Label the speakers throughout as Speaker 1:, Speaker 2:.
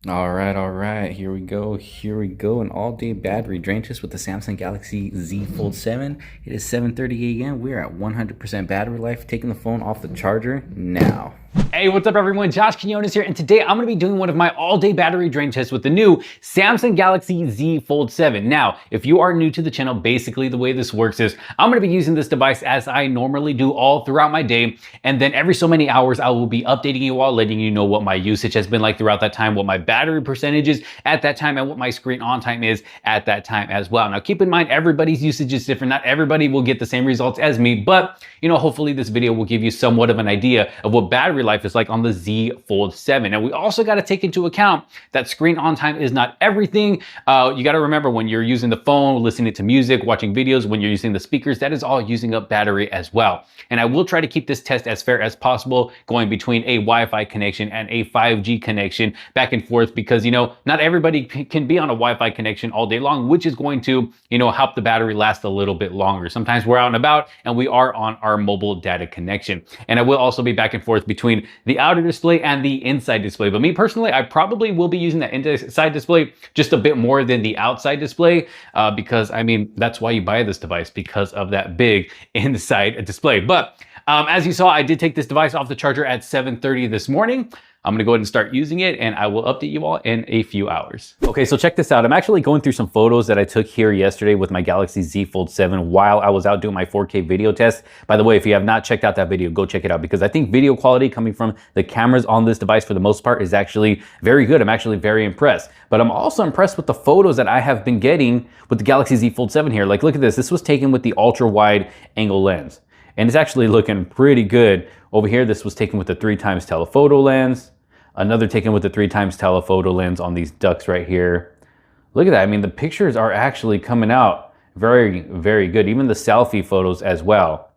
Speaker 1: All right, here we go. An all-day battery drain test with the Samsung Galaxy Z Fold 7. It is 7:30 a.m. We're at 100% battery life. Taking the phone off the charger now.
Speaker 2: Hey, what's up everyone? Josh Quinones here, and today I'm gonna be doing one of my all-day battery drain tests with the new Samsung Galaxy Z Fold 7. Now, if you are new to the channel, basically the way this works is I'm gonna be using this device as I normally do all throughout my day, and then every so many hours I will be updating you all, letting you know what my usage has been like throughout that time, what my battery percentage is at that time, and what my screen on time is at that time as well. Now, keep in mind, everybody's usage is different. Not everybody will get the same results as me, but hopefully this video will give you somewhat of an idea of what battery life is like on the Z Fold 7. And we also got to take into account that screen on time is not everything. You got to remember, when you're using the phone, listening to music, watching videos, when you're using the speakers, that is all using up battery as well. And I will try to keep this test as fair as possible, going between a Wi-Fi connection and a 5G connection back and forth, because not everybody can be on a Wi-Fi connection all day long, which is going to help the battery last a little bit longer. Sometimes we're out and about and we are on our mobile data connection. And I will also be back and forth between the outer display and the inside display. But me personally, I probably will be using that inside display just a bit more than the outside display, because that's why you buy this device, because of that big inside display. But as you saw, I did take this device off the charger at 7:30 this morning. I'm gonna go ahead and start using it, and I will update you all in a few hours. Okay, so check this out. I'm actually going through some photos that I took here yesterday with my Galaxy Z Fold 7 while I was out doing my 4K video test. By the way, if you have not checked out that video, go check it out, because I think video quality coming from the cameras on this device for the most part is actually very good. I'm actually very impressed. But I'm also impressed with the photos that I have been getting with the Galaxy Z Fold 7 here. Like, look at this. This was taken with the ultra wide angle lens, and it's actually looking pretty good. Over here, this was taken with the 3x telephoto lens. Another taken with the 3x telephoto lens on these ducks right here. Look at that. The pictures are actually coming out very, very good. Even the selfie photos as well.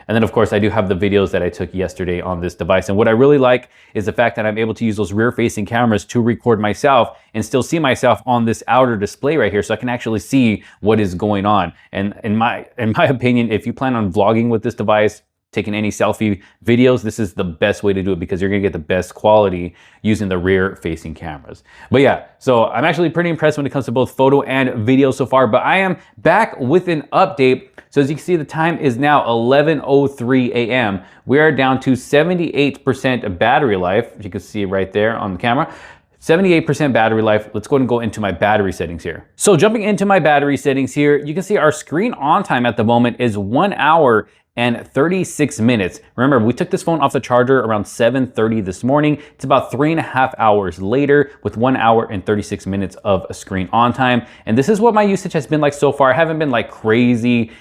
Speaker 2: And then of course I do have the videos that I took yesterday on this device. And what I really like is the fact that I'm able to use those rear facing cameras to record myself and still see myself on this outer display right here, so I can actually see what is going on. And in my opinion, if you plan on vlogging with this device, taking any selfie videos, this is the best way to do it, because you're gonna get the best quality using the rear facing cameras. But yeah, so I'm actually pretty impressed when it comes to both photo and video so far, but I am back with an update. So as you can see, the time is now 11:03 a.m. We are down to 78% battery life, as you can see right there on the camera. 78% battery life. Let's go ahead and go into my battery settings here. So jumping into my battery settings here, you can see our screen on time at the moment is 1 hour and 36 minutes. Remember, we took this phone off the charger around 7:30 this morning. It's about 3.5 hours later with 1 hour and 36 minutes of screen on time. And this is what my usage has been like so far. I haven't been like crazily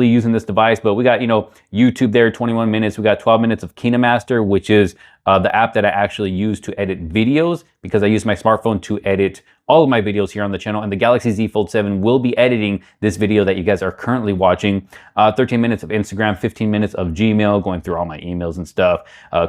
Speaker 2: using this device, but we got, YouTube there, 21 minutes. We got 12 minutes of KinoMaster, which is the app that I actually use to edit videos, because I use my smartphone to edit all of my videos here on the channel, and the Galaxy Z Fold 7 will be editing this video that you guys are currently watching. 13 minutes of Instagram, 15 minutes of Gmail, going through all my emails and stuff.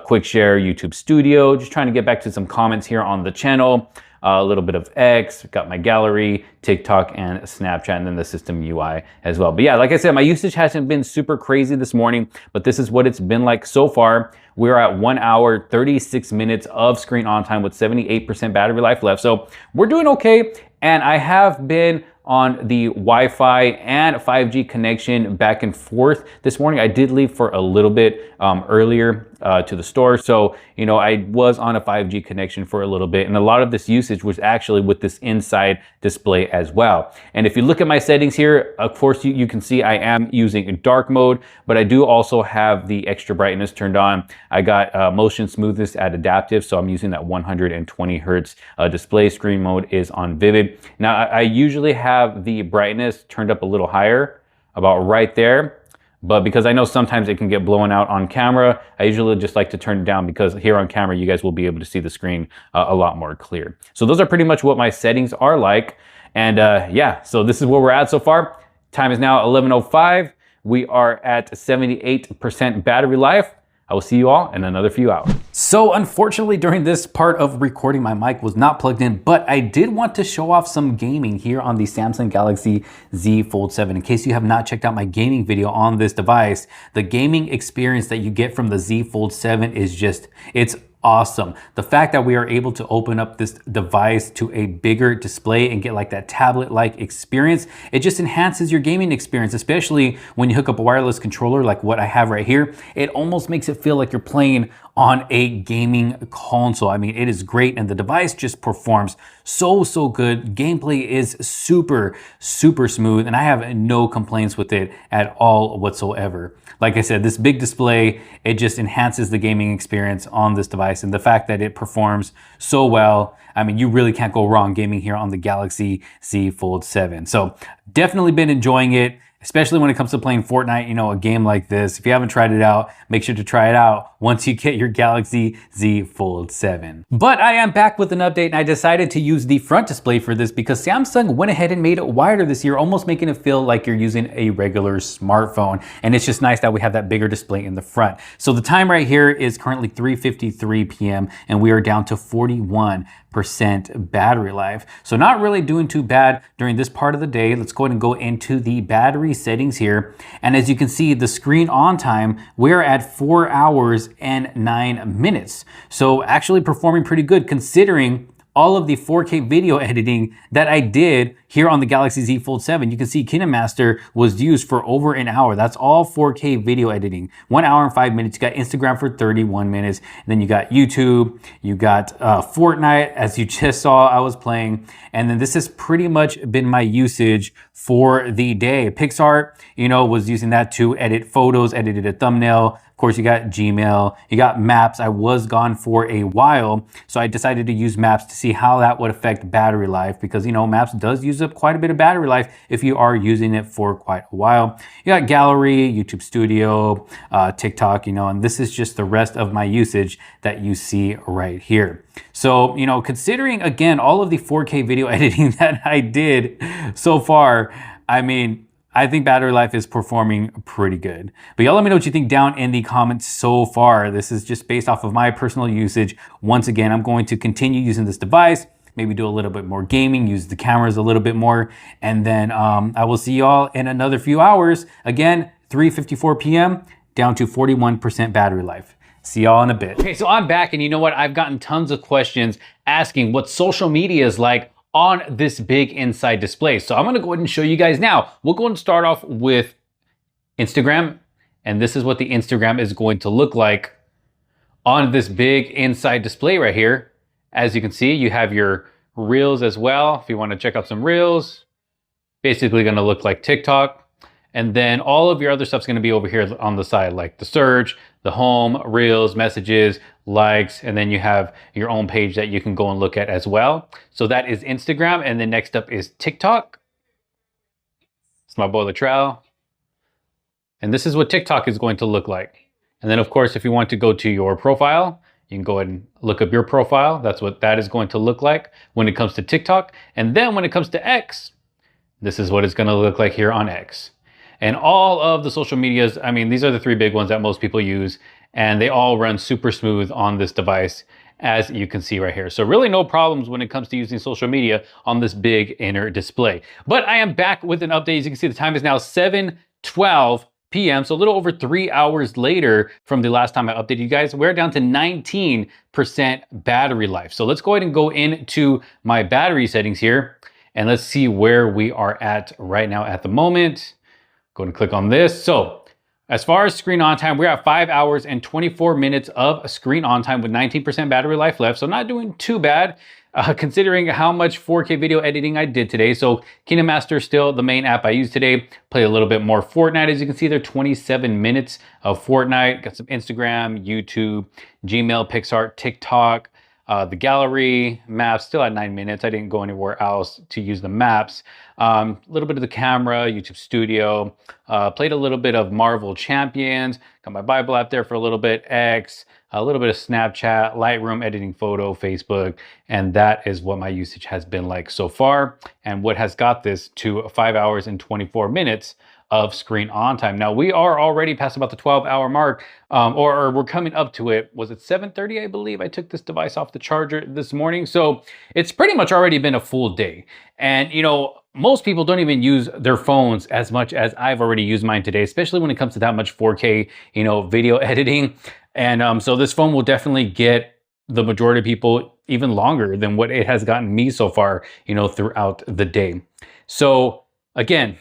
Speaker 2: Quick share, YouTube Studio, just trying to get back to some comments here on the channel. A little bit of X, got my gallery, TikTok, and Snapchat, and then the system UI as well. But yeah, like I said, my usage hasn't been super crazy this morning, but this is what it's been like so far. We're at 1 hour, 36 minutes of screen on time with 78% battery life left. So we're doing okay. And I have been on the Wi-Fi and 5G connection back and forth this morning. I did leave for a little bit earlier to the store. So, I was on a 5G connection for a little bit, and a lot of this usage was actually with this inside display as well. And if you look at my settings here, of course, you can see I am using dark mode, but I do also have the extra brightness turned on. I got motion smoothness at adaptive, so I'm using that 120 hertz display. Screen mode is on vivid. Now, I usually have the brightness turned up a little higher, about right there. But because I know sometimes it can get blown out on camera, I usually just like to turn it down, because here on camera, you guys will be able to see the screen a lot more clear. So those are pretty much what my settings are like. And yeah, so this is where we're at so far. Time is now 11:05. We are at 78% battery life. I will see you all in another few hours. So unfortunately, during this part of recording, my mic was not plugged in, but I did want to show off some gaming here on the Samsung Galaxy Z Fold 7. In case you have not checked out my gaming video on this device, the gaming experience that you get from the Z Fold 7 is just, it's awesome. The fact that we are able to open up this device to a bigger display and get like that tablet-like experience, it just enhances your gaming experience, especially when you hook up a wireless controller like what I have right here. It almost makes it feel like you're playing on a gaming console. I mean, it is great, and the device just performs so good. Gameplay is super smooth, and I have no complaints with it at all whatsoever. Like I said, this big display, it just enhances the gaming experience on this device, and the fact that it performs so well, I mean, you really can't go wrong gaming here on the Galaxy Z Fold 7. So definitely been enjoying it, especially when it comes to playing Fortnite, you know, a game like this. If you haven't tried it out, make sure to try it out once you get your Galaxy Z Fold 7. But I am back with an update, and I decided to use the front display for this because Samsung went ahead and made it wider this year, almost making it feel like you're using a regular smartphone. And it's just nice that we have that bigger display in the front. So the time right here is currently 3:53 p.m. and we are down to 41% battery life. So not really doing too bad during this part of the day. Let's go ahead and go into the battery settings here. And as you can see, the screen on time, we're at 4 hours and 9 minutes. So actually performing pretty good considering all of the 4K video editing that I did here on the Galaxy Z Fold 7. You can see KineMaster was used for over an hour. That's all 4K video editing. 1 hour and 5 minutes. You got Instagram for 31 minutes. And then you got YouTube. You got Fortnite, as you just saw I was playing. And then this has pretty much been my usage for the day. PixArt, you know, was using that to edit photos, edited a thumbnail. Of course, you got Gmail, you got Maps. I was gone for a while, so I decided to use Maps to see how that would affect battery life because, you know, Maps does use up quite a bit of battery life if you are using it for quite a while. You got Gallery, YouTube Studio, TikTok, you know, and this is just the rest of my usage that you see right here. So, you know, considering, again, all of the 4K video editing that I did so far, I mean, I think battery life is performing pretty good. But y'all let me know what you think down in the comments so far. This is just based off of my personal usage. Once again, I'm going to continue using this device, maybe do a little bit more gaming, use the cameras a little bit more, and then I will see y'all in another few hours. Again, 3:54 p.m. down to 41% battery life. See y'all in a bit. Okay, so I'm back, and you know what? I've gotten tons of questions asking what social media is like on this big inside display. So I'm gonna go ahead and show you guys now. We'll go and start off with Instagram, and this is what the Instagram is going to look like on this big inside display right here. As you can see, you have your Reels as well. If you wanna check out some Reels, basically gonna look like TikTok. And then all of your other stuff's gonna be over here on the side, like the search, the home, Reels, messages, likes, and then you have your own page that you can go and look at as well. So that is Instagram, and then next up is TikTok. It's my boy Latrell. And this is what TikTok is going to look like. And then of course, if you want to go to your profile, you can go ahead and look up your profile. That's what that is going to look like when it comes to TikTok. And then when it comes to X, this is what it's gonna look like here on X. And all of the social medias, I mean, these are the three big ones that most people use, and they all run super smooth on this device, as you can see right here. So really no problems when it comes to using social media on this big inner display. But I am back with an update. As you can see, the time is now 7:12 p.m. So a little over 3 hours later from the last time I updated you guys. We're down to 19% battery life. So let's go ahead and go into my battery settings here, and let's see where we are at right now at the moment. Go and click on this. So as far as screen on time, we're at 5 hours and 24 minutes of screen on time with 19% battery life left. So not doing too bad considering how much 4K video editing I did today. So KineMaster still the main app I use today. Play a little bit more Fortnite. As you can see there, 27 minutes of Fortnite. Got some Instagram, YouTube, Gmail, PixArt, TikTok, the gallery, Maps, still at 9 minutes. I didn't go anywhere else to use the Maps. A little bit of the camera, YouTube Studio, played a little bit of Marvel Champions, got my Bible app there for a little bit, X, a little bit of Snapchat, Lightroom, editing photo, Facebook, and that is what my usage has been like so far, and what has got this to 5 hours and 24 minutes of screen on time. Now we are already past about the 12-hour mark, or we're coming up to it. Was it 7:30, I believe? I took this device off the charger this morning. So it's pretty much already been a full day. And you know, most people don't even use their phones as much as I've already used mine today, especially when it comes to that much 4K, you know, video editing. And so this phone will definitely get the majority of people even longer than what it has gotten me so far, you know, throughout the day. So again,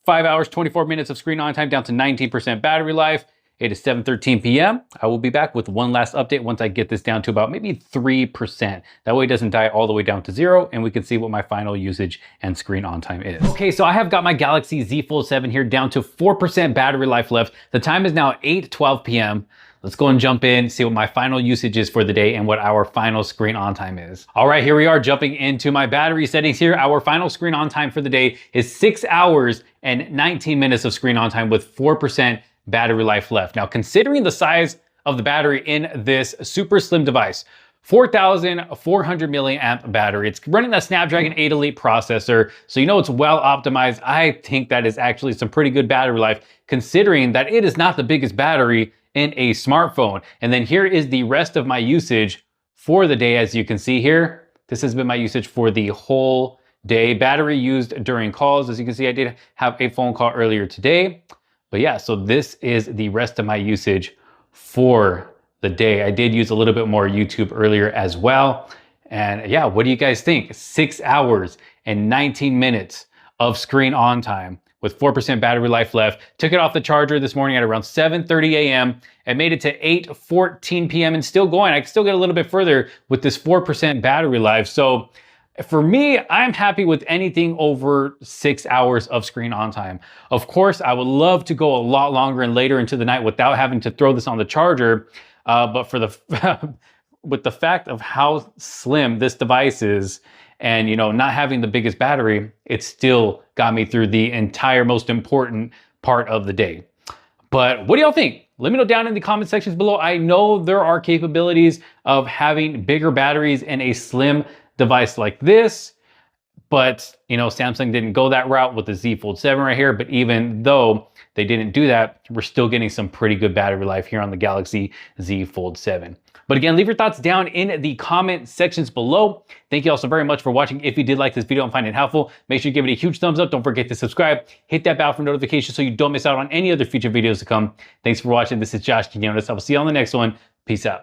Speaker 2: 5 hours, 24 minutes of screen on time down to 19% battery life. It is 7:13 p.m. I will be back with one last update once I get this down to about maybe 3%. That way it doesn't die all the way down to 0 and we can see what my final usage and screen on time is. Okay, so I have got my Galaxy Z Fold 7 here down to 4% battery life left. The time is now 8:12 p.m. Let's go and jump in, see what my final usage is for the day and what our final screen on time is. All right, here we are jumping into my battery settings here. Our final screen on time for the day is 6 hours and 19 minutes of screen on time with 4% battery life left. Now, considering the size of the battery in this super slim device, 4,400 milliamp battery. It's running that Snapdragon 8 Elite processor, so you know it's well optimized. I think that is actually some pretty good battery life, considering that it is not the biggest battery in a smartphone. And then here is the rest of my usage for the day. As you can see here, this has been my usage for the whole day. Battery used during calls. As you can see, I did have a phone call earlier today. But yeah, so this is the rest of my usage for the day. I did use a little bit more YouTube earlier as well. And yeah, what do you guys think? 6 hours and 19 minutes of screen on time with 4% battery life left. Took it off the charger this morning at around 7:30 a.m. and made it to 8:14 p.m. and still going. I can still get a little bit further with this 4% battery life. So for me, I'm happy with anything over 6 hours of screen on time. Of course, I would love to go a lot longer and later into the night without having to throw this on the charger. But for the with the fact of how slim this device is and, you know, not having the biggest battery, it still got me through the entire most important part of the day. But what do y'all think? Let me know down in the comment sections below. I know there are capabilities of having bigger batteries in a slim device like this, but you know, Samsung didn't go that route with the Z Fold 7 right here. But even though they didn't do that, we're still getting some pretty good battery life here on the Galaxy Z Fold 7. But again, leave your thoughts down in the comment sections below. Thank you all so very much for watching. If you did like this video and find it helpful, make sure you give it a huge thumbs up. Don't forget to subscribe, hit that bell for notifications so you don't miss out on any other future videos to come. Thanks for watching. This is Josh Quinones. I will see you on the next one. Peace out.